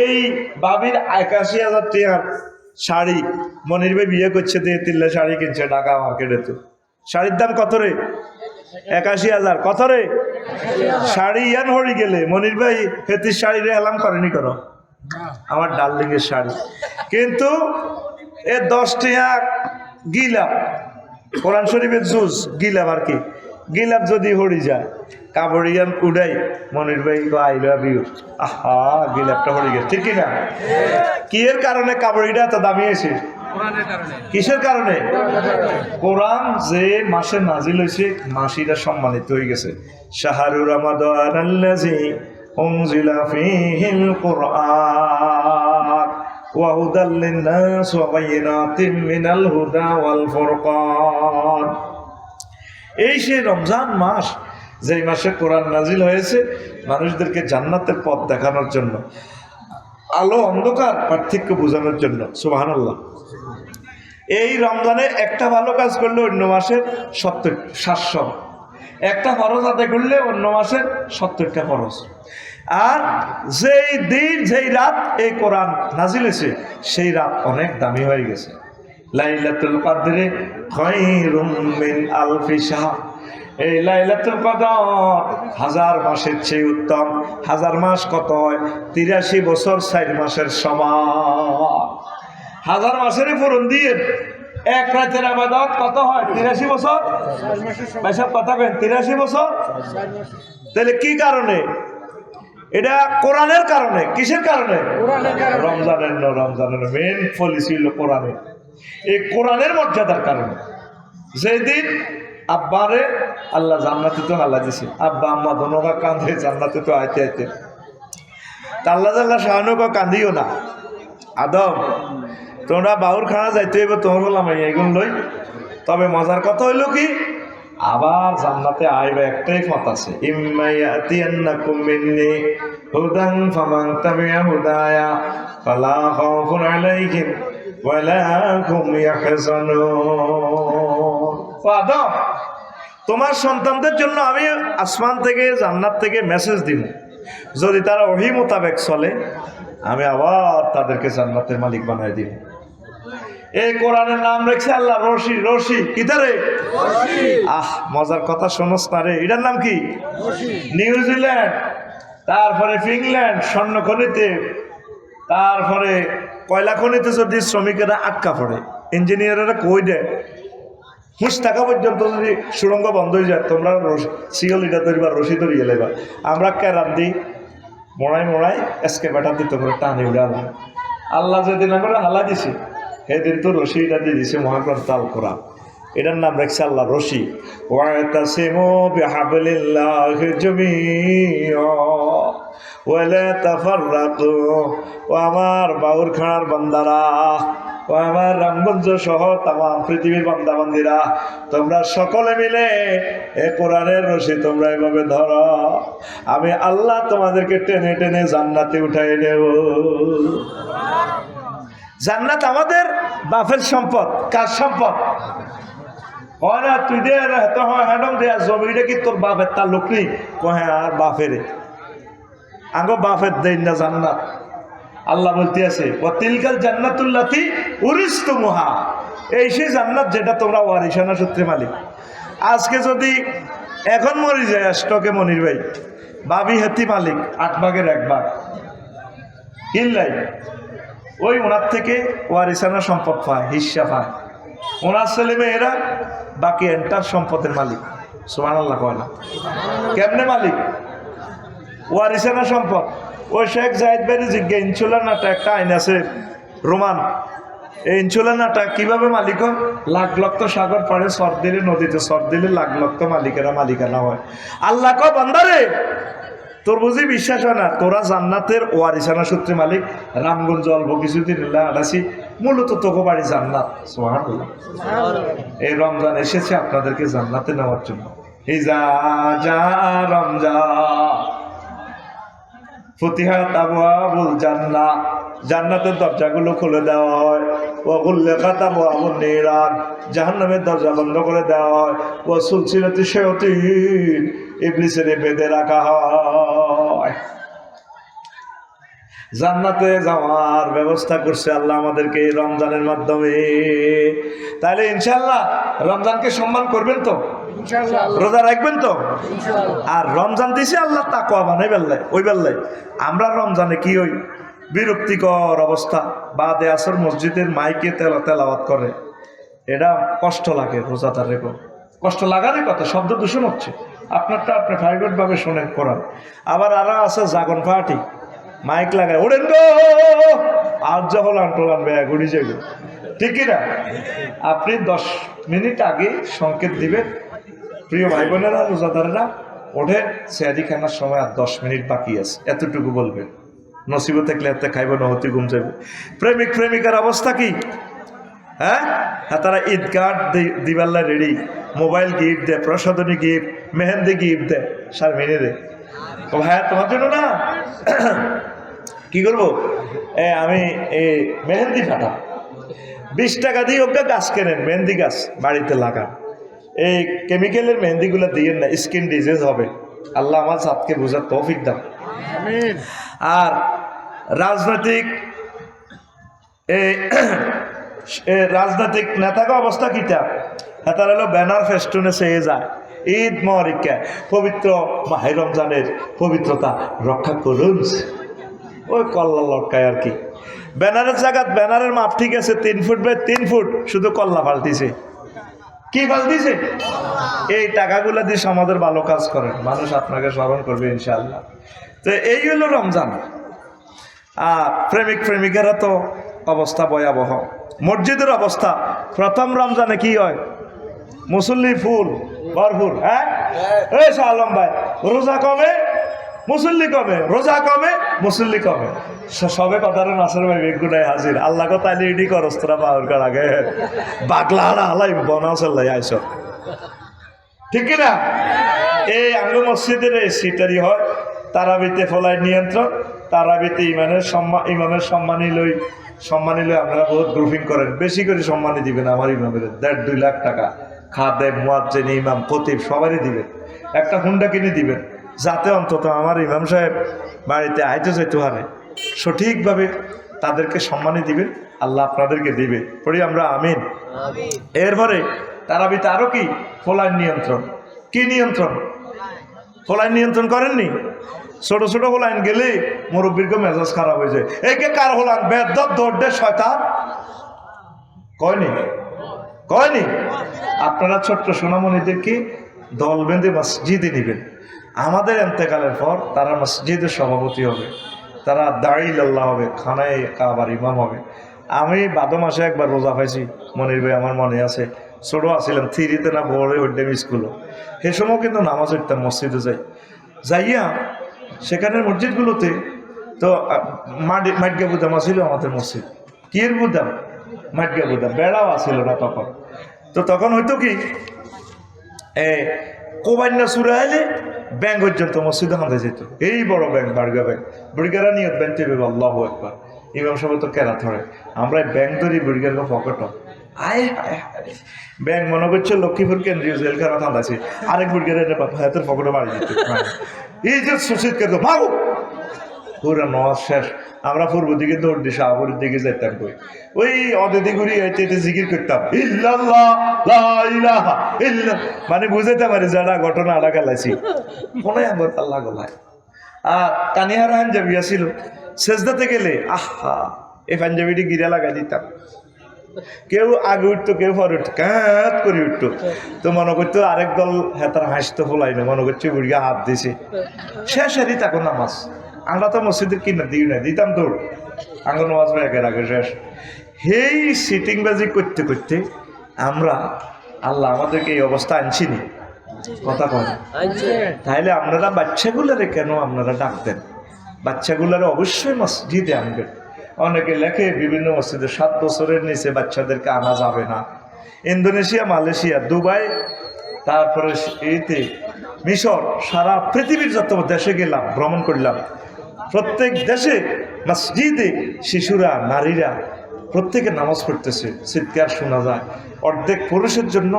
এই বাবির ৮১,০০০ টাকার শাড়ি মনির ভাই বিয়ে করছে দিয়ে ৩ লাখ শাড়ি কিনছে ঢাকা মার্কেটে। তো শাড়ির দাম কত রে? ৮১,০০০। কত রে? শাড়ি ইয়ান হরি গেলে মনির ভাই হেতির শাড়ি রে এলাম করেনি করো আমার ডার্লিং এর শাড়ি। কিন্তু এ ১০ টাকা গিলাপ কোরআন শরীফের জুস গিলাপ আর কি গিলাপ যদি হরি যায় কাবড়িয়ান উড়াই মনির ভাই আই লাভ ইউ। আহা গিলাপটা হরি গেছে ঠিক কিনা? কি এর কারণে কাবড়িটা এত দামি হয়েছে? কিসের কারণে? কোরআন যে মাসে নাজিল হয়েছে মাসিটা সম্মানিত হয়ে গেছে। শাহরুর রমাদানাল্লাযী উনজিলা ফীহিল কুরআন ওয়া হুদাল লিন-নাস ওয়া বায়িনাতিম মিনাল হুদা ওয়াল ফুরকান। এই সেই রমজান মাস যেই মাসে কোরআন নাজিল হয়েছে মানুষদেরকে জান্নাতের পথ দেখানোর জন্য, আলো অন্ধকার পার্থক্য বোঝানোর জন্য। সুবহানাল্লাহ। এই রমজানে একটা ভালো কাজ করলে অন্য মাসের ৭০ একটা ফরজ আদায় করলে অন্য মাসের ৭০টা ফরজ। আর যেই দিন যেই রাত এই কোরআন নাজিল হয়েছে সেই রাত অনেক দামি হয়ে গেছে। লাইলাতুল কদরে খায়রুম মিন আলফি শাহর। এই লাইলাতুল কদর ১০০০ মাসের চেয়ে উত্তম। ১০০০ মাস কত হয়? ৮৩ বছর ৪ মাসের সমান। ১০০০ মাসেরই পূরণ দিয়ে এক রাতের ইবাদত কত হয়? ৮৩ বছর। ভাইসব কথা কেন ৮৩ বছর? তাহলে কি কারণে? এটা কোরআনের কারণে। কিসের কারণে? রমজানের মেন পলিসি হলো কোরআনের। এই কোরআনের মর্যাদার কারণে। যেদিন আব্বারে আল্লাহ জান্নাতে তো আল্লাহ দিছে, আব্বা আম্মা দোনোরা কাঁদে জান্নাতে তো আইতে আইতে আল্লাহ জাল্লাহ শাহানুকে কান্দিও না। আদম তোমরা বাউর খানা যাইতে হইব তোমার বললাম এগুলো লই। তবে মজার কথা হইল কি আবার জান্নাতে আইবে একটাই পথ আছে, ইম্মাইয়াতিয়ান্নাকুম মিন্নি হুদান ফামান তাবিআ হুদায়া ফালা খাউফুন আলাইহিম ওয়ালা হুম ইয়াহজানুন। আদম তোমার সন্তানদের জন্য আমি আসমান থেকে জান্নাত থেকে মেসেজ দিব, যদি তারা ওহী মোতাবেক চলে আমি আবার তাদেরকে জান্নাতের মালিক বানাই দিব। এই কোরআনের নাম রেখেছে আল্লাহ রশি। রশি কিতারে? আহ মজার কথা শোনস না রে। এটার নাম কি? নিউজিল্যান্ড, তারপরে ফিনল্যান্ড স্বর্ণ খনিতে, তারপরে কয়লা খনিতে যদি শ্রমিকেরা আটকা পড়ে ইঞ্জিনিয়াররা কই দেয় হুঁশ থাকা পর্যন্ত যদি সুড়ঙ্গ বন্ধ হয়ে যায় তোমরা সিগল ইটা ধরিবা রশি ধরিয়ে লেবা। আমরা ক্যারাম দিই মোড়াই এসকে বেটা দিতে করে টানি উড়ালাম। আল্লাহ যেদিন আমরা হালা দিছি সেদিন তো রশিটা দিয়ে দিছে মহাগ্রন্থ আল কোরআন। এটার নাম রাখছে আল্লাহ রশি। ওয়াতাসিমু বিহাবলিল্লাহি জামিআ ওয়ালা তাফাররাকু। ও আমার বাউরখানার বান্দারা, ও আমার রামগঞ্জ সহ তাম পৃথিবীর বান্দা বান্দিরা, তোমরা সকলে মিলে এ কোরআনের রশি তোমরা এভাবে ধরো, আমি আল্লাহ তোমাদেরকে টেনে টেনে জান্নাতে উঠাই নেব। জান্নাত আমাদের বাপের সম্পদ। কার সম্পদ? হয় না তুই দে হ্যাডম দেয়া জমিটা কি তোর বাপের তার লোক নেই? হ্যাঁ আর বাপের আঙ্গ বাপের দেন না জান্নাত। আল্লাহ বলতে আছে ও তিলকাল জান্নাতুল্লাতি উরিস্তুমুহা। এই সেই জান্নাত যেটা তোমরা ওয়ারিসানা সূত্রে মালিক। আজকে যদি এখন মরি যায় স্টকে মনির ভাই বাবি হাতি মালিক ৮ ভাগের ১ ভাগ কিনলাই ওই ওনার থেকে ওয়ারিসানা সম্পদ পায়, হিস্সা পায়। ওনার ছেলে মেয়েরা বাকি এন্টার সম্পদের মালিক। সুবহানাল্লাহ কয় না? কেমনে মালিক? ওয়ারিসানা সম্পদ। ওই শেখ জাহিদ ভাইয়ের জিজ্ঞা ইনসুলার নাটা একটা আইন আছে রোমান, এই ইনসুলার নাটা কিভাবে মালিক হয়? লাখ লক্ষ সাগর পাড়ে সর দিলে নদীতে সর দিলে লাখ লক্ষ মালিকেরা মালিকানা হয়। আল্লাহ কয় বান্দারে তোর বুঝি বিশ্বাস হয় না? তোরা জান্নাতের ওয়ারিসানা সূত্রে মালিক। রামগঞ্জ অল্প কিছুদিন আড়াছি মূলত তোকে বাড়ি জান্নাত। সুবহানাল্লাহ। এই রমজান এসেছে আপনাদেরকে জান্নাতে নেওয়ার জন্য। ইজা জা রমজান ফুতিহাত আবওয়াবুল জান্নাহ, জান্নাতের দরজাগুলো খুলে দেওয়া হয়। ওয়া গুল্লিকাত আবওয়াবুন নিরান, জাহান্নামের দরজা বন্ধ করে দেওয়া হয়। ওয়া সুলসিলাতি শায়াতিন, ইবলিসের বেঁধে রাখা হয়। জান্নাতে যাওয়ার ব্যবস্থা করছে আল্লাহ আমাদেরকে এই রমজানের মাধ্যমে। তাহলে ইনশাআল্লাহ রমজানকে সম্মান করবেন তো, রোজা রাখবেন তো। আর রমজান দিছে আল্লাহ তাকওয়া বানাই বেল্লাই ওই বেল্লাই। আমরা রমজানে কি ওই বিরক্তিকর অবস্থা, বাদে আসর মসজিদের মাইকে তেলাওয়াত করে, এটা কষ্ট লাগে। রোজাদার রেখো কষ্ট লাগারই কথা, শব্দ দূষণ হচ্ছে। আপনারটা আপনি প্রাইভেট ভাবে শোনেন কোরআন। আবার আরো আছে জাগন পার্টি, মাইক লাগায় ওড়েন গো আর যখন আন্টোলান ব্যাগ উড়ি যাবে, ঠিক কিনা? আপনি 10 মিনিট আগে সংকেত দিবেন, প্রিয় ভাই বোনেরা রোজাদারেরা ওঠে সেহারি খানার সময় আর 10 মিনিট বাকি আছে, এতটুকু বলবেন। নসিব থাকলে এতে খাইব, নহতি ঘুম যাবে। প্রেমিক প্রেমিকার অবস্থা কি? হ্যাঁ, তারা ঈদ কার্ড দিবাল্লা রেডি, মোবাইল গিফট দেয়, প্রসাদনী গিফট, মেহেন্দি গিফট দেয়। সার মেনে দে ভাইয়া তোমার জন্য না কি করবো, আমি এই মেহেন্দি ফাটা 20 টাকা দিয়ে ওকে গাছ কেনেন, মেহেন্দি গাছ বাড়িতে লাগান। এই কেমিক্যালের মেহেন্দিগুলো দিয়ে না, স্কিন ডিজিজ হবে। আল্লাহ আমার জাতকে বোঝার তৌফিক দাও। আর রাজনৈতিক রাজনৈতিক নেতাকে অবস্থা কিটা, তারা হলো ব্যানার ফেস্টুনে চেয়ে যায় ঈদ মহরিকা, পবিত্র মাহে রমজানের পবিত্রতা রক্ষা করুন, ওই কল্লা লটকায় আর কি। ব্যানারের জায়গা ব্যানারের মাপ ঠিক আছে 3 ফুট বাই 3 ফুট, শুধু কল্লা পাল্টিছে। কি পাল্টিছে? এই টাকাগুলো দিয়ে সমাজের ভালো কাজ করেন, মানুষ আপনাকে স্মরণ করবে ইনশাআল্লাহ। তো এই হলো রমজান। আর প্রেমিক প্রেমিকারা তো অবস্থা ভয়াবহ। মসজিদের অবস্থা প্রথম রমজানে কি হয়? মুসল্লি ফুল ভরপুর। হ্যাঁ এই আলম ভাই, রোজা কমে মুসল্লি কমে, রোজা কমে মুসল্লি কমে, সবে কথার নাসের ভাই বেগুনাই হাজির। আল্লাহ কথা ইডি করস তোরা পাওয়ার কর আগে বাগলা হালাই বনাসল্লাই আইস, ঠিক কিনা? এই আঙ্গু মসজিদের এই সিটারি হয় তারাবিতে ফলাই নিয়ন্ত্রণ, তারাবিতে ইমামের সম্মানী লই আপনারা বহুত গ্রুপিং করেন, বেশি করে সম্মানী দিবেন আমার ইমামের। 1.5-2 লাখ টাকা খাদেম, মুয়াজ্জিন, ইমাম, খতিব সবারই দিবেন। একটা হুন্ডা কিনে দিবেন, যাতে অন্তত আমার ইমাম সাহেব বাড়িতে আইতে যাইতে পারে। সঠিকভাবে তাদেরকে সম্মানী দিবেন, আল্লাহ আপনাদেরকে দিবে। পড়ি আমরা আমিন। এরপরে তারাবিতে আরো কি ফলাইন নিয়ন্ত্রণ। কি নিয়ন্ত্রণ? ফলাইন নিয়ন্ত্রণ করেননি? ছোট ছোট হোলাইন গেলে মুরব্বীর মেজাজ খারাপ হয়ে যায়। একে কার হোলান বেদব দৌড়ে শয়তান কয়নি? আপনারা ছোট্ট সোনামণিদেরকে দল বেঁধে মসজিদে নিবেন। আমাদের এন্তেকালের পর তারা মসজিদের সভাপতি হবে, তারা দাঁড়িয়ে আল্লাহ হবে, খানায় কাবার ইমাম হবে। আমি বাদো মাসে একবার রোজা পাইছি, মনির ভাই আমার মনে আছে। ছোট আসছিলাম, 3-তে না বড় ওইটাম স্কুলও। সে সময় কিন্তু নামাজ পড়তাম, মসজিদে যাইয়া সেখানের মসজিদগুলোতে তো মাটগা বুদাম আসিল আমাদের মসজিদ। কি এর বুদাম? মাটগা বুদাম, বেড়াও আসিল না তখন। তো তখন হয়তো কি কোবান্না সুরা এলে ব্যাংক পর্যন্ত মসজিদে হাঁটে যেত। এই বড় ব্যাংক, বার্গা ব্যাংক, বুড়িগারা নিয়ত ব্যাংক টেবে আল্লাহ একবার ইমাম সাহেব তো কেরা ধরে, আমরা ব্যাংক ধরি বুড়িগার পকেট আয় ব্যাংক মনে করছে লক্ষ্মীপুর কেন্দ্রীয় জেলখানা থান্দাছে, আরেক বুড়িগারের হাতের পকেটে বাড়ি যেত। এই যে সুশীত কে তো ভাগো পুরো নজ শেষ। আমরা পূর্ব দিকে দৌড় দিই, শাহপুরের দিকে যেতাম কই, ওই অদিতি ঘুরি এতে জিকির করতাম ইল্লাল্লাহ লা ইলাহা ইল্লা, মানে বুঝাইতে পারি যারা ঘটনা আড়া খেলাইছি মনে আমার আল্লাহ গলায়। আর কানিহার পাঞ্জাবি ছিল, সেজদাতে গেলে আহা এই পাঞ্জাবিটি গিরা লাগাই দিতাম। কেউ আগে উঠতো, কেউ পরে উঠতো, ক্যাঁত করে উঠতো। তো মনে করতো আরেক দল হেতার হাসতো ফোলাই না, মনে করছে বুড়িয়া হাত দিছে। শেষ হারি তখন নামাজ। আমরা তো মসজিদের কিনা দিই না, দিতাম দৌড় আঙ্গন নামাজ একের আগে শেষ। এই সিটিং বাজি করতে করতে আমরা আল্লাহ আমাদেরকে এই অবস্থা আনছিনি, কথা কয়। তাইলে আপনারা বাচ্চাগুলারে কেন আপনারা ডাকতেন? বাচ্চাগুলারে অবশ্যই মসজিদে আনবেন। অনেকে লেখে বিভিন্ন মসজিদে 7 বছরের নিচে বাচ্চাদেরকে আনা যাবে না। ইন্দোনেশিয়া, মালয়েশিয়া, দুবাই, তারপরে এইতে মিশর, সারা পৃথিবীর যত দেশে গেলাম, ভ্রমণ করলাম, প্রত্যেক দেশে মসজিদে শিশুরা, নারীরা প্রত্যেকে নামাজ পড়তেছে, চিৎকার শোনা যায়। অর্ধেক পুরুষের জন্য,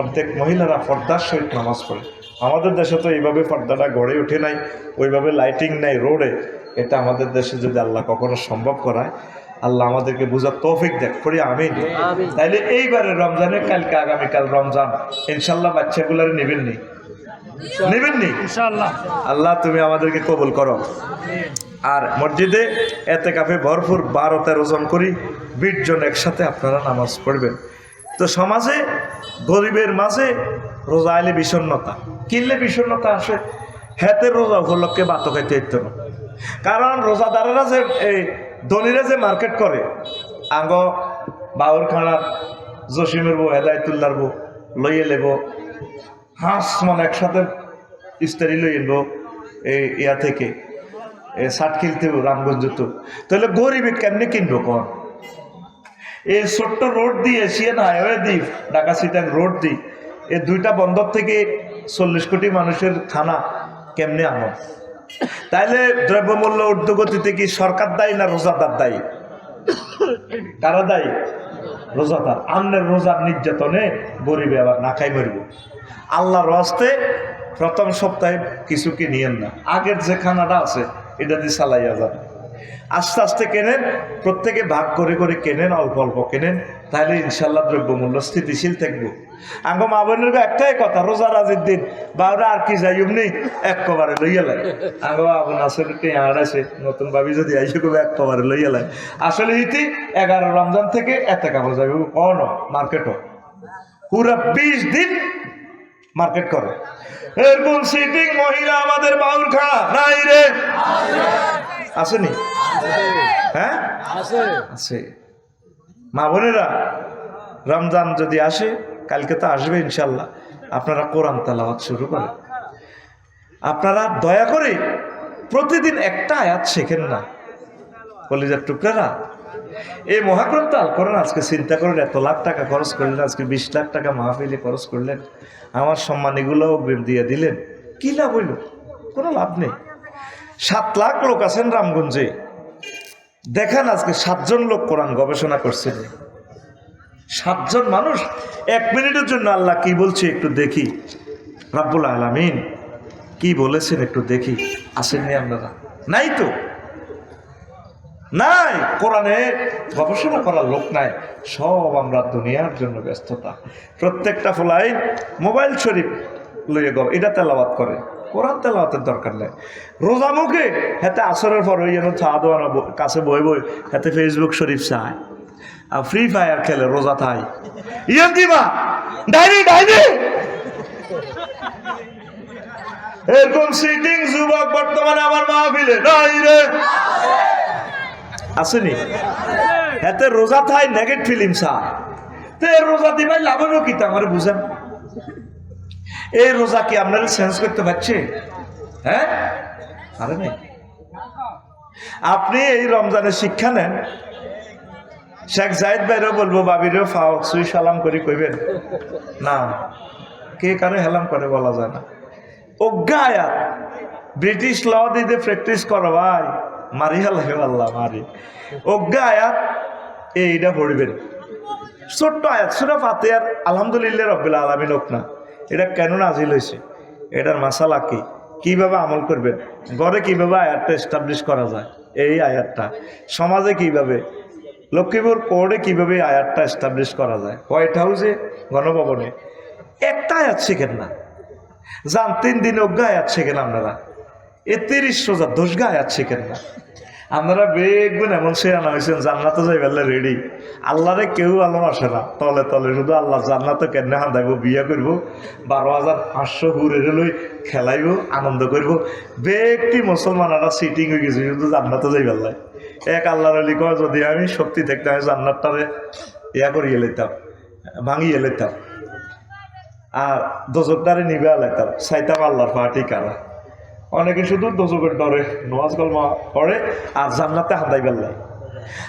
অর্ধেক মহিলারা পর্দার সহিত নামাজ পড়ে। আমাদের দেশে তো এইভাবে পর্দাটা গড়ে ওঠে নাই, ওইভাবে লাইটিং নাই রোডে। এটা আমাদের দেশে যদি আল্লাহ কখনো সম্ভব করায়, আল্লাহ আমাদেরকে বুঝার তৌফিক দেখ করি, আমিন। তাইলে এইবারে রমজানের কালকে আগামীকাল রমজান, ইনশাল্লাহ বাচ্চাগুলার নেবেননি? ইনশাআল্লাহ। আল্লাহ তুমি আমাদেরকে কবুল করো। আর মসজিদে এতেকাফে ভরপুর 12-13 জন করি, 20 জন একসাথে আপনারা নামাজ পড়বেন। তো সমাজে গরিবের মাঝে রোজা আইলে বিষণ্ণতা, কিনলে বিষণ্ণতা আসে, হেতের রোজা উপলক্ষে বাতো খাইতে হইতো না। কারণ রোজাদারেরা যে এই ধনীরা যে মার্কেট করে, আঙ্গ বাউর খানার জসিমের বউ হেদায়তুল্লার বউ লইয়ে লেব, হাঁস মানে একসাথে ইস্তারি লইয়ে নেব এই ইয়া থেকে ষাট কিনতে রামগঞ্জ, তো তাহলে গরিবে কেমনি কিনবো কন? এই ছোট্ট রোড দিয়ে এশিয়ান হাইওয়ে দিই, ঢাকা সিটাং রোড দিই, এই 2টা বন্দর থেকে 40 কোটি মানুষের খানা কেমনে আনো? তাইলে দ্রব্যমূল্য ঊর্ধ্বগতিতে কি সরকার দায়ী না রোজাদার দায়ী? কারা দায়ী? রোজাদার। আমনের রোজার নির্যাতনে গরিবে আবার না খাই মরব। আল্লাহর রাস্তে প্রথম সপ্তাহে কিছু কি নিয়েন না, আগের যে খানাটা আছে এটা দিয়ে চালাইয়া যান। আস্তে আস্তে কেনেন, প্রত্যেকে ভাগ করে করে কেনেন, অল্প অল্প কেনেন, তাহলে ইনশাল্লাহ দ্রব্যমূল্য স্থিতিশীল থাকবো। আঙ্গ মা বোনের একটাই কথা, রোজা রাজির দিন বাবরা আর কি যাই এমনি একবারে লইয়া লাই। আঙ্গ আবন আসলে আছে নতুন ভাবি যদি আইসে কবে একবারে লইয়া লাই। আসলে ইতি 11 রমজান থেকে এতে কাপড় যাবে কন মার্কেটও পুরা 20 দিন মার্কেট করে। এরকম সিটিং মহিলা আমাদের বাউর খাড়া নাই রে? আসেনি? হ্যাঁ আছে। মা বোনেরা, রমজান যদি আসে, কালকে তো আসবে ইনশাল্লাহ, আপনারা কোরআন তেলাওয়াত শুরু করেন। আপনারা দয়া করে প্রতিদিন একটা আয়াত শেখেন না কলিজার টুকরারা। এই মহাগ্রন্থ আল কোরআন আজকে চিন্তা করেন, এত লাখ টাকা খরচ করলেন, আজকে 20 লাখ টাকা মাহফিলে খরচ করলেন, আমার সম্মান এগুলো অগ্রিম দিয়ে দিলেন, কি লাভ হইল? কোনো লাভ নেই। 7 লাখ লোক আছেন রামগঞ্জে, দেখেন আজকে 7 জন লোক কোরআন গবেষণা করছেন। 7 জন মানুষ 1 মিনিটের জন্য আল্লাহ কি বলছে একটু দেখি, রাব্বুল আলামিন কি বলেছেন একটু দেখি। আসেননি আপনারা? নাই তো, নাই। কোরআনে গবেষণা করার লোক নাই, সব আমরা দুনিয়ার জন্য ব্যস্ততা। প্রত্যেকটা ফলাই মোবাইল শরীফ লইয়ে এটা তেলাওয়াত করে, কোরআন তেলাওয়াতের দরকার নেই। রোজা মুখে হাতে আসরের পর ওই যেন চা দোয়ানো কাছে বই বই হাতে ফেসবুক শরীফ চায়, আর ফ্রি ফায়ার খেলে রোজা থাই। ইয়ে দিবা ডাইনি ডাইনি এরকম সিটিং যুবক বর্তমানে আমার মাহফিলে নাই রে? আসেনি? হাতে রোজা থাই নেগেট ফিলিম চায়। তো রোজা দিবাই লাভ হইব কি? আমার বুঝেন, এই রোজা কি আপনারা চেঞ্জ করতে পারছে? হ্যাঁ, আরে নেই। আপনি এই রমজানের শিক্ষা নেন। শেখ জাহিদ ভাইরও বলবো, বাবিরও ফাও সুই সালাম করি কইবেন না, কে কারে হেলাম করে বলা যায় না। অজ্ঞা আয়াত ব্রিটিশ ল দিতে প্র্যাকটিস করো ভাই, মারি হেলাম আল্লাহ মারি। অজ্ঞা আয়াত এইটা পড়বেন, ছোট্ট আয়াত সূরা ফাতিহার আলহামদুলিল্লাহ রাব্বিল আলামিন হোক না, এটা কেন নাজিল হয়েছে, এটার মাসালা কি, কিভাবে আমল করবেন, ঘরে কিভাবে আয়াতটা এস্টাবলিশ করা যায়, এই আয়াতটা সমাজে কিভাবে, লক্ষ্মীপুর কোর্টে কিভাবে আয়াতটা এস্টাবলিশ করা যায়, হোয়াইট হাউসে, গণভবনে, একটা আয়াত শেখেন না। যান 3 দিন অজ্ঞা আয়াত শেখেন আপনারা, 30 রোজা 10 গা আয়াত শেখেন না। আপনারা বেগুন এমন সে আনা হয়েছেন জান্নাতে যাই বেলা রেডি। আল্লাহরে কেউ ভালোবাসে না, তলে তলে শুধু আল্লাহ জান্নাতে কেন হাঁদাইব, বিয়া করবো, 12,500 হুরে লই খেলাইব, আনন্দ করবো। ব্যক্তি মুসলমানরা সিটিং হয়ে গেছে শুধু জান্নাতে যাই বেলায়। এক আল্লাহর আলী কয়, যদি আমি শক্তি দেখতাম আমি জান্নাতটারে ইয়া করিয়ে লেতাম, ভাঙিয়ে লেতাম, আর দোজকটারে নিবে লেতাম, চাইতাম আল্লাহর পার্টি কারা। অনেকে শুধু দোজকের ডরে নামাজ কলমা পড়ে আর জান্নাতে হাঁদাই বেল্লাই।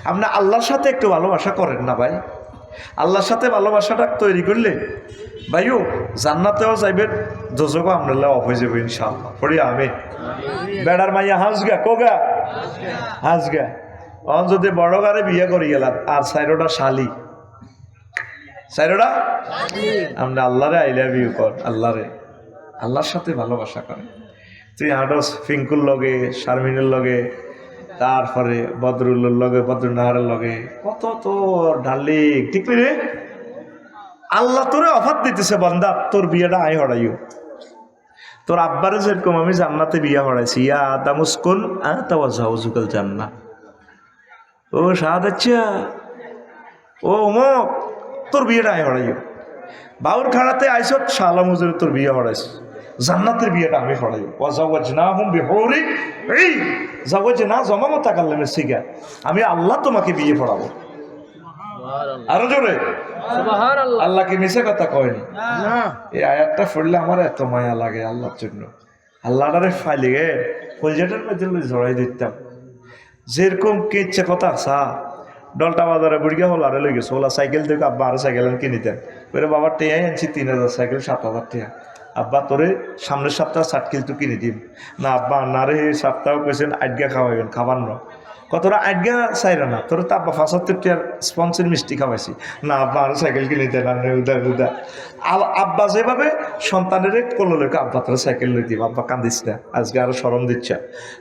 আপনি আল্লাহর সাথে একটু ভালোবাসা করেন না ভাই? আল্লাহর সাথে ভালোবাসাটা তৈরি করলে ভাইও জান্নাতেও যাইবেন, দোজকও আপনার অফ হয়ে যাবে ইনশাআল্লাহ। পড়ি আমি বেড়ার মাইয়া হাঁসগা কোগা হাঁসগা, অন যদি বড় গাড়ি বিয়ে করি গেলাম আর 4টা শালি, 4টা আপনি আল্লাহরে আই লাভ ইউ কর, আল্লাহরে, আল্লাহর সাথে ভালোবাসা করেন। তুই হাঁটস ফিঙ্কুর লগে, শারমিনের লগে, তারপরে বদরুল্লোর লগে বদরুন্নাহারের লগে কত তো ডার্লিং ঠিক রে আল্লাহ তোরে অফার দিতেছে বান্দা তোর বিয়েটা আয় হড়াইও তোর আব্বারে যেরকম আমি জান্নাতে বিয়া হড়াইছি ইয়া আদামুস্কুন আতাওয়াজাউজুকাল জান্নাহ ও শাহাদাচ্ছা ও অমুক তোর বিয়েটা আয় হড়াইও বাউর খাড়াতে আইসত শালা মুজুরে তোর বিয়ে হড়াইছ জান্নাতের বিয়েটা আমি হড়াইও ওয়াজাওয়াজনাহুম বিহুরিন এই জাওয়াজনা জমা মুতাকাল্লিমের সিগা আমি আল্লাহ তোমাকে বিয়ে পড়াবো আরো জোরে সুবহানাল্লাহ আল্লাহ কি মিছে কথা কয়নি না এই আয়াতটা পড়লে আমার এত মায়া লাগে আল্লাহর জন্য আল্লাহরে ফাইলে গে কলজাটার মধ্যে জড়াই দিতাম যেরকম কি ইচ্ছে কথা সা ডলটা বাজারে বুড়িয়া হল আরে লই গেছে ওলা সাইকেল দেখে আব্বা আরো সাইকেল কিনে দেন ওরে বাবার টেয়াই আনছি 3000 সাইকেল 7000 টাকা আব্বা তোরে সামনের সপ্তাহ সাইকেল তো কিনে দিন না আব্বা নারে সপ্তাহ কেছেন আড্গা খাওয়াইবেন খাবার না কতটা আড্গা চাইরা না তোর তো আব্বা 75 টাকার স্পন্সর মিষ্টি খাওয়াইছি না আব্বা আরো সাইকেল কিনে দেন উদা আব্বা যেভাবে সন্তানের কোললই আব্বা তোর সাইকেল লই দিব আব্বা কান্দিস না আজকে আরো শরম দিচ্ছে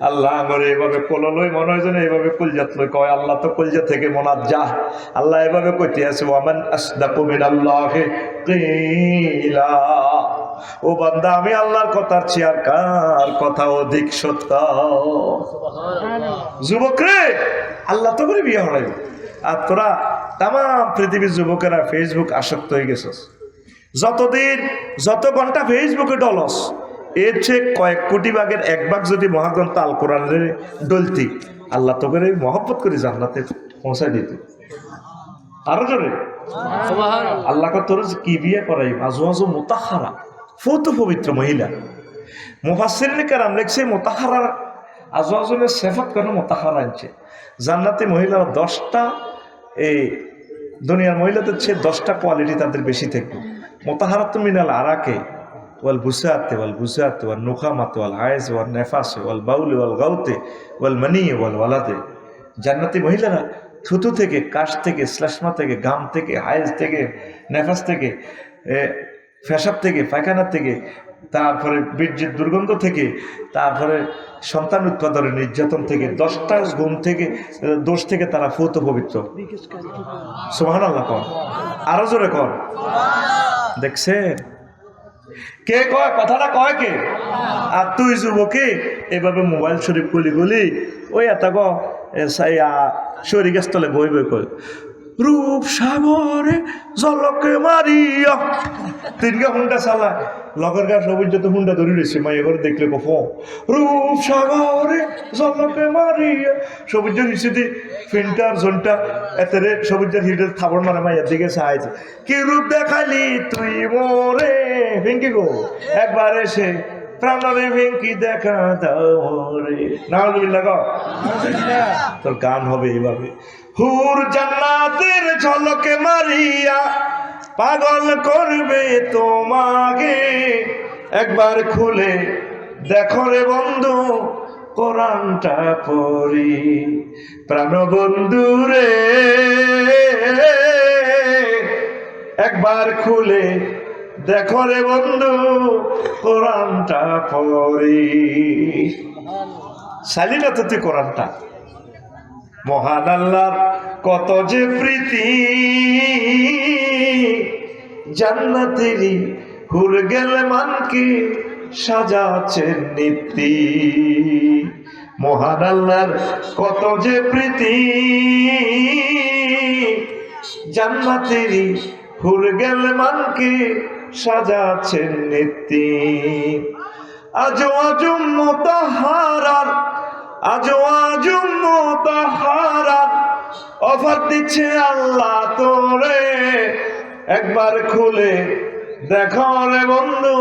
আল্লাহ আমার এইভাবে কোললই মনে হয় যেন এইভাবে কলজাত লই কয় আল্লাহ তো কলজা থেকে মনাত যা আল্লাহ এভাবে কইতে আছে ওয়ামান আসদাকু মিনাল্লাহি কিলা ও বান্দা আমি আল্লাহর কথার চেয়ে আর কার কথা অধিক সত্য যুবক রে আল্লাহ তো করে বিয়ে হড়াইবে আর তোরা তাম পৃথিবীর যুবকেরা ফেসবুক আসক্ত হয়ে গেছস যত ঘন্টা ফেসবুকে ডলস এর চেয়ে কয়েক কোটি ভাগের এক ভাগ যদি মহাগ্রন্থ আল কোরআনের ডলতি আল্লাহ তো করে মহব্বত করে জান্নাতে পৌঁছায় দিত আরো জোরে আল্লাহ তোর কি বিয়ে করাই আজওয়াজু মুতাহহারা ফুত পবিত্র মহিলা মুফাসসিরিনে কেরাম লেখছে মুতাহহারা আজওয়াজুনের সিফাত কেন মুতাহহারা আনছে জান্নাতি মহিলারা 10টা এই দুনিয়ার মহিলাদের চেয়ে 10টা কোয়ালিটি তাদের বেশি থাকবে মুতাহহারাতুম মিনাল আরাকে ওয়াল বুসাতে ওয়াল নুখামাতে ওয়াল হায়েজ ওয়াল নেফাসে ওয়াল বাউলি ওয়াল গাউতে ওয়াল মানি ওয়াল ওয়ালাদে জান্নাতি মহিলারা থুতু থেকে কাশ থেকে শ্লেষ্মা থেকে ঘাম থেকে হায়েজ থেকে নেফাস থেকে পেশাব থেকে পায়খানা থেকে তারপরে বীর্যের দুর্গন্ধ থেকে তারপরে সন্তান উৎপাদনের নির্যাতন থেকে 10টা গুণ থেকে দোষ থেকে তারা ফুত পবিত্র সুবহানাল্লাহ কর আরো জোরে কর দেখছেন কে কয় কথাটা কয় কে আর তুই যুবকে এভাবে মোবাইল শরীফ গুলি ওই এত গ শরীর স্থলে বই কয় রূপ সাগরে জলকে মারিয়া 3 গা হুন্ডা চালায় লগের গা সবুজ যত হুন্ডা ধরে রয়েছে মাই এবার দেখলে কফ রূপ সাগরে জলকে মারিয়া সবুজের নিচে দিয়ে ফিল্টার জোনটা এতে সবুজের হিটের থাবড় মারা মাইয়ার দিকে চাইছে কি রূপ দেখালি তুই মোরে ভেঙ্কি গো একবার এসে প্রাণরে ভেঙ্কি দেখা দাও রে নাউজুবিল্লাহ গো তোর গান হবে এইভাবে হুর জান্নাতের ঝলকে মারিয়া পাগল করবে তোমাকে একবার খুলে দেখো রে বন্ধু কোরআনটা পড়ি প্রাণ বন্ধু রে একবার খুলে দেখো রে বন্ধু কোরআনটা পড়ি চাইলি না তো তুই কোরআনটা মহান আল্লাহর কত যে প্রীতি জান্নাতেরই হুর গেলে মানকে সাজাচ্ছেন নীতি মহান আল্লাহর কত যে প্রীতি জান্নাতেরই হুর গেলে মানকে সাজাচ্ছেন নীতি আজো আজম মুতাহহারার অফার দিচ্ছে আল্লাহ তোরে একবার খুলে দেখো রে বন্ধু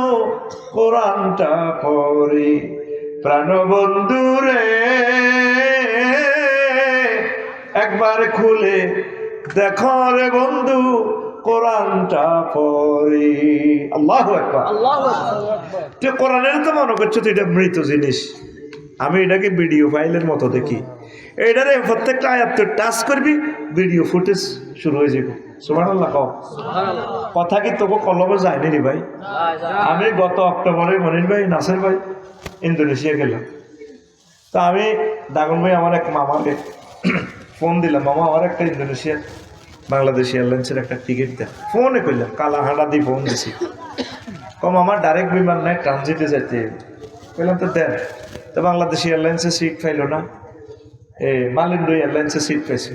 কোরআনটা পড়ি প্রাণ বন্ধু রে একবার খুলে দেখো রে বন্ধু কোরআনটা পড়ি আল্লাহু আকবার তুই কোরআনের তো মনে করছো তুই এটা মৃত জিনিস আমি এটাকে ভিডিও ফাইলের মতো দেখি এটারে প্রত্যেকটা আয়াত তুই টাচ করবি ভিডিও ফুটেজ শুরু হয়ে যাবে সুবহানাল্লাহ কও কথা কি তোকে কলমে যায়নি রে ভাই আমি গত অক্টোবরে মনির ভাই নাসের ভাই ইন্দোনেশিয়া গেলাম তো আমি দাগন ভাই আমার এক মামাকে ফোন দিলাম, মামা আমার একটা ইন্দোনেশিয়ার বাংলাদেশ এয়ারলাইন্সের একটা টিকিট দেন। ফোনে করলাম, কালাহাঁড়া দিয়ে ফোন দিছি। কম আমার ডাইরেক্ট বিমান নাই, ট্রানজিটে যাইতে বললাম তো দেন। তো বাংলাদেশ এয়ারলাইন্সের সিট পাইলো না, মালিন্দ্র এয়ারলাইন্সের সিট পাইছি।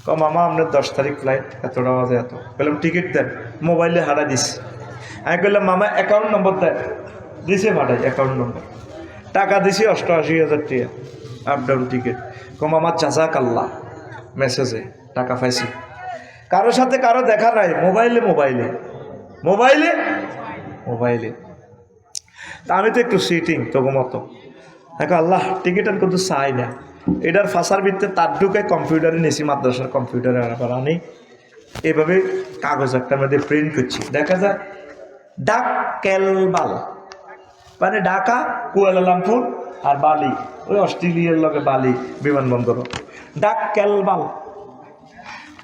কম মামা আপনার 10 তারিখ ফ্লাইট, এতটা বাজে এত। বললাম টিকিট দেন, মোবাইলে হারা দিছি। আমি বললাম মামা অ্যাকাউন্ট নম্বর দেন, দিছে ভাড়াই অ্যাকাউন্ট নম্বর, টাকা দিছি 88,000 টাকা আপ ডাউন টিকিট। কম আমার জাজাক আল্লাহ, মেসেজে টাকা পাইছি। কারোর সাথে কারো দেখা নাই, মোবাইলে মোবাইলে মোবাইলে মোবাইলে। তা আমি তো একটু সিটিং তবু মতো দেখো আল্লাহ টিকিট আর কিন্তু চাই না। এটার ফাঁসার ভিত্তিতে তার ঢুকে কম্পিউটারে নিয়েছি, মাদ্রাসার কম্পিউটারে আনার আনি এভাবে কাগজ একটা মধ্যে প্রিন্ট করছি। দেখা যায় ডাক কেলবাল, মানে ঢাকা, কুয়ালালামপুর আর বালি, ওই অস্ট্রেলিয়ার লগে বালি বিমানবন্দর, ডাক কেলবাল।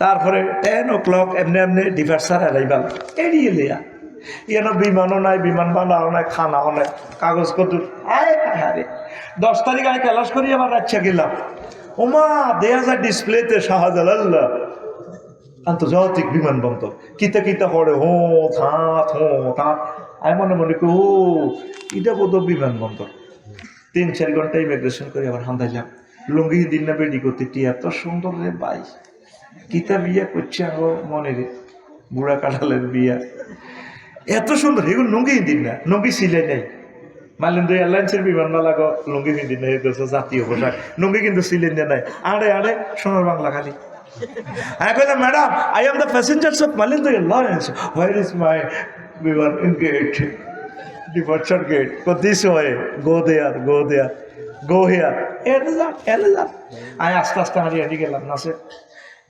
তারপরে 10 o'clock এমনি এমনি ডিভার্সার অ্যারাইভাল, এড়িয়ে লিয়া এন বিমানও নাই, বিমান বানাও নাই, খানাও নাই, কাগজ কত। আরে 10 তারিখ আমি ক্লাস করি, আবার রাচ্ছা গেলাম, ওমা দেয়া যায় ডিসপ্লেতে শাহজালাল্লাহ আন্তর্জাতিক বিমানবন্দর, কিতা কিতা পড়ে হো থাঁত হো থাঁত। আমি মনে মনে করি ও এটা বোধ বিমানবন্দর। 3-4 ঘন্টা ইমিগ্রেশন করে আবার হান্দাইলাম। লুঙ্গি দিন না বেডি করতে এত সুন্দর রে ভাই, কিতা বিয়া করছে আমার মনে রে, বুড়া কাঁঠালের বিয়া এত সুন্দর। এগুলো লুঙ্গি দিন না, লুঙ্গি সিলাই নাই। মালিন্দ্র এয়ারলাইন্সের বিমানবালা লুঙ্গি হিন্দি নেই, জাতীয় পোশাক, লুঙ্গি কিন্তু সিলেন নাই। আড়ে আড়ে সোনার বাংলা খালি। আমি বললাম madam, I am the passengers of Malindo airlines, where is my বিমান gate, departure gate? This way, go there, go there, go here, এলে যান। আমি আস্তে আস্তে হারিয়ে হারিয়ে গেলাম না, সে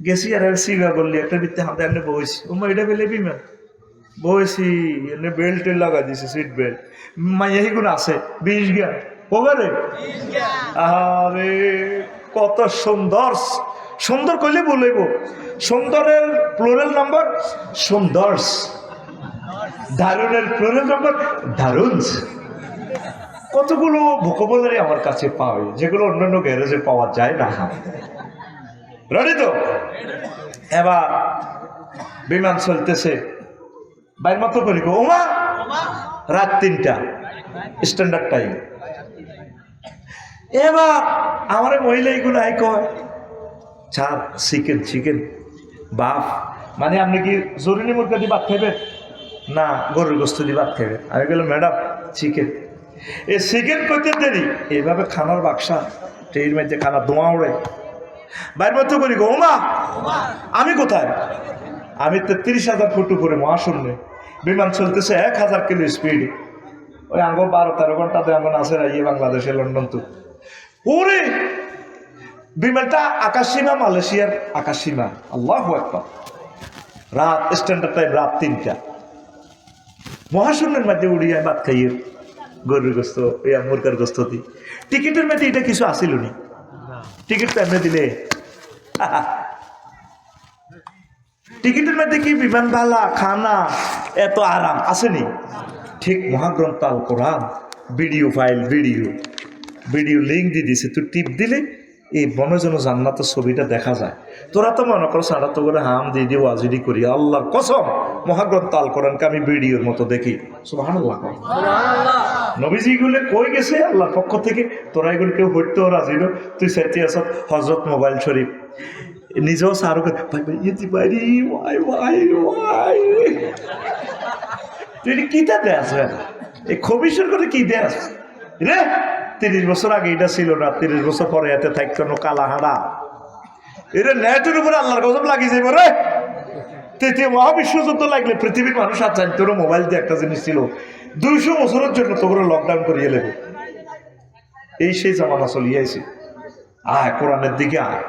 গেছি আর সিগা করলি একটা বৃত্তে হাতে এমনি বইছি। ওমা এটা পেলে বিমান বইছি, এমনি বেল্ট লাগা দিছে, সিট বেল্ট। মাইয়া এইগুলো আছে 20 গা ওভারে। আরে কত সুন্দর, সুন্দর করলে বলব, সুন্দরের প্লুরাল নাম্বার সুন্দর্স, দারুণের প্লুরাল নাম্বার দারুণস। কতগুলো ভোকাবুলারি আমার কাছে পাওয়া, যেগুলো অন্যান্য গ্যারেজে পাওয়া যায় না। রেডি তো? এবার বিমান চলতেছে, বাইর মতো করি ওমা রাত 3টা স্ট্যান্ডার্ড টাইম। এবার আমার মহিলা এইগুলো আই কয় ছাড়, চিকেন চিকেন বাফ, মানে আপনি কি জরুরি মুরগা দিয়ে ভাত খাইবেন না গরুর গোস্ত দিয়ে ভাত খাইবেন? আমি বললাম ম্যাডাম চিকেন। এই চিকেন করতে দেরি, এইভাবে খানার বাক্সা ট্রেনের মধ্যে খানা ধোঁয়া উড়ে বাইর মতো করি গো ওমা আমি কোথায়? আমি 33,000 ফুট উপরে মহাশূন্যে, বিমান চলতেছে 1000 কিলো স্পিডে। ওই আঙ্গো 12-13 ঘন্টাতে আঙ্গন আছে ইয়ে বাংলাদেশে লন্ডন তো। ওরে বিমানটা আকাশসীমা, মালয়েশিয়ার আকাশসীমা, আল্লাহু আকবার। রাত স্ট্যান্ডার্ড টাইম রাত 3টা, মহাশূন্যের মধ্যে উড়িয়ে ভাত খাইয়ে গরুর গোস্ত, মুরগার গোস্ত দিই। টিকিটের মধ্যে এটা কিছু আসিল নি, টিকিট তো এমনি দিলে। টিকিটের মধ্যে কি বিমান ভালা, খানা, এত আরাম আসেনি? ঠিক মহাগ্রন্থ আল কোরআন ভিডিও ফাইল, ভিডিও লিঙ্ক দিয়ে দিছে, তুই টিপ দিলে এই বনজন জান্নাতের ছবিটা দেখা যায়। তোরা তো মনে করো সারা তো করে হাম দিয়ে দিয়ে ওয়াজিদি করি, আল্লাহর কসম মহাগ্রন্থ আল কোরআনকে আমি ভিডিওর মতো দেখি। সুবহানাল্লাহ। নবীজি গুলো কই গেছে আল্লাহর পক্ষ থেকে, তোরা এগুলো কেউ হইতেও রাজি না। তুই সাইতে আস হজরত মোবাইল শরীফ, নিজেও সারুক ভাই ভাই ইতি পারি ওয়াই ওয়াই ওয়াই, তুই কি দেশ এই খবিসের করে কি দেশ রে? 30 বছর আগে এটা ছিল না, 30 বছর পরে এতে থাকতো কালাহাড়া। এটা নেটের উপরে আল্লাহর গজব লাগিয়ে যাবে রে। তৃতীয় মহাবিশ্ব যুদ্ধ লাগলে পৃথিবীর মানুষ আর জানতো না মোবাইল দিয়ে একটা জিনিস ছিল। 200 বছরের জন্য তো করে লকডাউন করিয়ে নেবে। এই সেই জামানা চলিয়েছে। আয় কোরআনের দিকে আয়।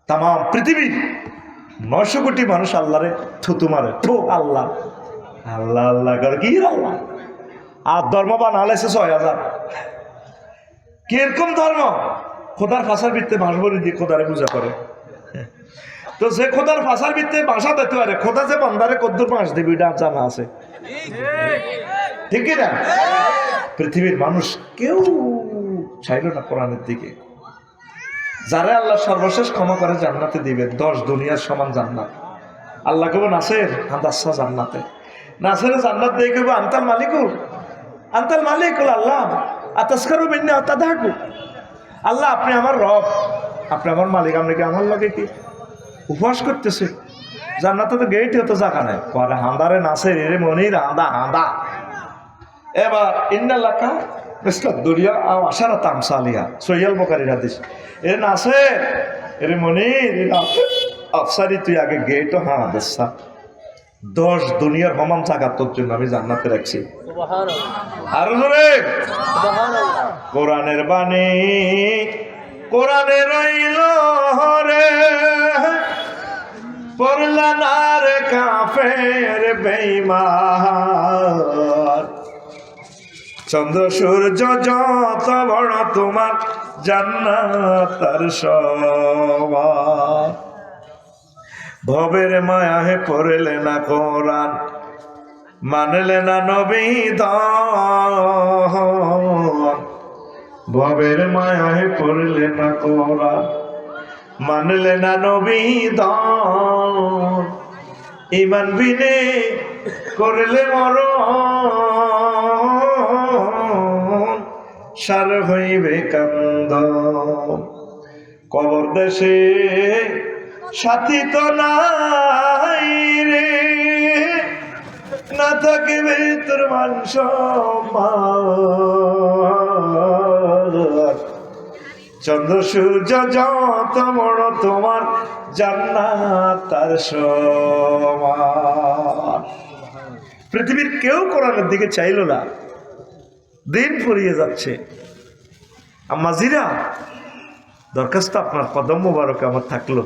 তাম পৃথিবীর 900 কোটি মানুষ আল্লাহরে থুতু মারে, থু আল্লাহ আল্লাহ আল্লাহ করে কি আল্লাহ। আর ধর্ম বানালেছে 6000। কিরকম ধর্ম? খোদার ভাষার ভিত্তিতে বাঁশ বলি দিয়ে খোদারে পূজা করে। তো যে খোদার ভাষার ভিত্তিতে ভাষা দিতে পারে, খোদা যে বান্দারে কদ্দুর বাঁশ দেবে এটা জানা আছে, ঠিক না? পৃথিবীর মানুষ কেউ চাইল না কোরআনের দিকে। যারা আল্লাহ সর্বশেষ ক্ষমা করে জান্নাতে দিবে, 10 দুনিয়ার সমান জান্নাত। আল্লাহ কেবল নাসের হাদাসা জান্নাতে, নাসের জান্নাত দিয়ে কেবল আন্তাল মালিকুল, আন্তাল মালিকুল আল্লাহ আতাসকারু বিন্নি আতাদাকু। আল্লাহ আপনি আমার রব, আপনি আমার মালিক, আপনি কি আমার লাগে কি উপহাস করতেছে? জান্নাতে তো গেট হতো জায়গা নাই, পরে হাঁদারে নাসের এরে মনির হাঁদা হাঁদা। এবার ইন্নাল্লাকা মিসলাত দুনিয়া আও আশারা তামসালিয়া, সহিহ বুখারীর হাদিস। এরে নাসের এরে মনির আফসারি, তুই আগে গেটও হাঁ দেসা, 10 দুনিয়ার সমান জায়গা তোর জন্য আমি জান্নাতে রাখছি। আরো জোরে কোরআনের বাণী, কোরআনে রইল রে, পড়লা না রে কাফের বেঈমান। চন্দ্র সূর্য যত বড় তোমার জান্নাত তার সমান। ভবের মায়াহে পড়লে না কোরআন, মানলে না নবী দন। ভবের মায়াহে পড়লে না কোরআন, মানলে না নবী দন। ইমান বিনে করলে মরণ, সার হইবে কান্দন। কবর দেশে সাথী তো নাই রে, না থাকিবে তোর মান সম্মান। চন্দ্র সূর্য যত বড় তোমার জান্নাত তার সমান। পৃথিবীর কেউ কোরআনের দিকে চাইল না, দিন ফুরিয়ে যাচ্ছে। আম্মা জিরা, দরখাস্ত আপনার কদম মোবারক আমার থাকলো,